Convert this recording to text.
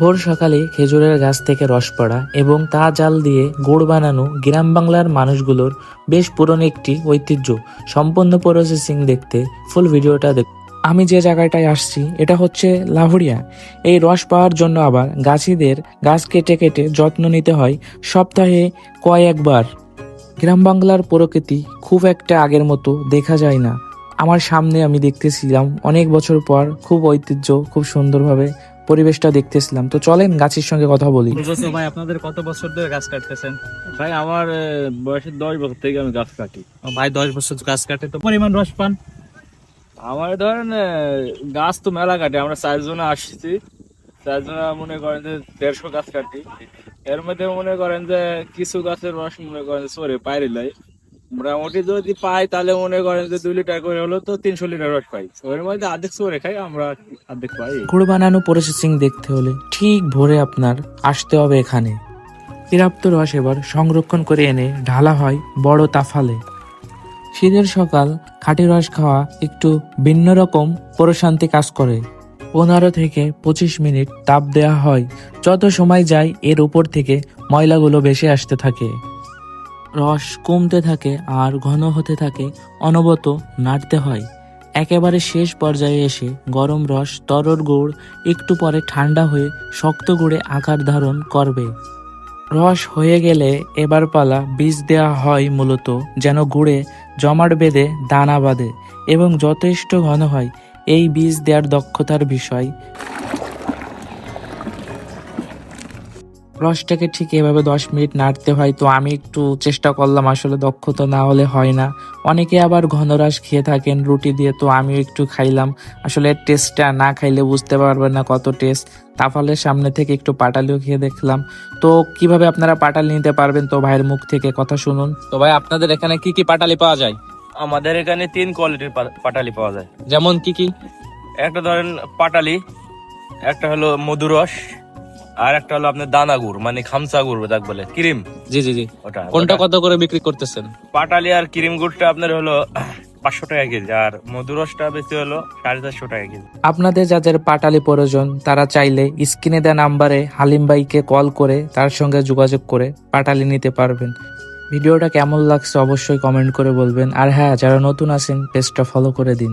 ভোর সকালে খেজুরের গাছ থেকে রস পড়া এবং তা জাল দিয়ে গুড় বানানো গ্রাম বাংলার মানুষগুলোর বেশ পুরনো একটি ঐতিহ্য। সম্পূর্ণ প্রসেসিং দেখতে ফুল ভিডিওটা দেখ। আমি যে জায়গাটায় আসছি এটা হচ্ছে লাহুড়িয়া। এই রস পাওয়ার জন্য আবার গাছিদের গাছ কেটে কেটে যত্ন নিতে হয় সপ্তাহে কয়েকবার। গ্রাম বাংলার প্রকৃতি খুব একটা আগের মতো দেখা যায় না। আমার সামনে আমি দেখতেছিলাম অনেক বছর পর খুব ঐতিহ্য, খুব সুন্দরভাবে পরিবেশটা দেখতেছিলাম। তো চলেন গাছের সঙ্গে কথা বলি। বুঝেছো ভাই, আপনাদের কত বছর ধরে গাছ কাটতেছেন? ভাই আমার বয়সের 10 বছর থেকে আমি গাছ কাটি। ভাই 10 বছর গাছ কাটে তো পরিমাণ রস পান? আমার ধরেন গাছ তো মেলা কাটে, আমরা 4 জনে আসছি। 4 জনে মনে করেন যে 150 গাছ কাটি। এর মধ্যে মনে করেন যে কিছু গাছের রস মনে করেন সরে পাইরে লাই, মোটামুটি যদি পাই তাহলে মনে করেন যে 2 লিটার করে হলো তো 300 লিটার রস পাই। ওর মধ্যে অর্ধেক সরে খাই, আমরা অর্ধেক পাই। গুড় বানানো প্রসেসিং দেখতে হলে ঠিক ভোরে আপনার আসতে হবে এখানে। প্রাপ্ত রস এবার সংরক্ষণ করে এনে ঢালা হয় বড় তাফালে। শীতের সকাল খাঁটি রস খাওয়া একটু ভিন্ন রকম প্রশান্তি কাজ করে। 15 থেকে 25 মিনিট তাপ দেওয়া হয়। যত সময় যায় এর উপর থেকে ময়লাগুলো ভেসে আসতে থাকে, রস কমতে থাকে আর ঘন হতে থাকে। অনবরত নাড়তে হয়। একেবারে শেষ পর্যায়ে এসে গরম রস তরল গুড় একটু পরে ঠান্ডা হয়ে শক্ত গুড়ে আকার ধারণ করবে। রস হয়ে গেলে এবার পালা বীজ দেওয়া হয়, মূলত যেন গুড়ে জমাট বেঁধে দানা বাঁধে এবং যথেষ্ট ঘন হয়। এই বীজ দেওয়ার দক্ষতার বিষয়। রসটাকে ঠিক এভাবে 10 মিনিট নাড়তে হয়। তো আমি একটু চেষ্টা করলাম, আসলে দক্ষতা না হলে হয় না। অনেকে আবার ঘন রস খেয়ে থাকেন রুটি দিয়ে, তো আমিও একটু খাইলাম। আসলে টেস্টটা না খাইলে বুঝতে পারবেন না কত টেস্ট। তাফালের সামনে থেকে একটু পাটালিও খেয়ে দেখলাম। তো কিভাবে আপনারা পাটালি নিতে পারবেন, তো ভাইয়ের মুখ থেকে কথা শুনুন। তো ভাই আপনাদের এখানে কি কি পাটালি পাওয়া যায়? আমাদের এখানে 3 কোয়ালিটির পাটালি পাওয়া যায়। যেমন কি কি? একটা ধরেন পাটালি, একটা হলো মধুরস, আর একটা হলো আপনার দানা গুড়, মানে খামসা গুড় যাক বলে, ক্রিম। জি জি জি। ওটা কোনটা কত করে বিক্রি করতেছেন? পাটালি আর ক্রিম গুড়টা আপনার হলো 500 টাকা কেজি, আর মধুরসটা বেশি হলো 450 টাকা কেজি। আপনাদের যাদের পাটালি প্রয়োজন তারা চাইলে স্ক্রিনে দেওয়া নাম্বারে হালিম ভাইকে কল করে তার সঙ্গে যোগাযোগ করে পাটালি নিতে পারবেন। ভিডিওটা কেমন লাগছে অবশ্যই কমেন্ট করে বলবেন। আর হ্যাঁ, যারা নতুন আছেন পেজটা ফলো করে দিন।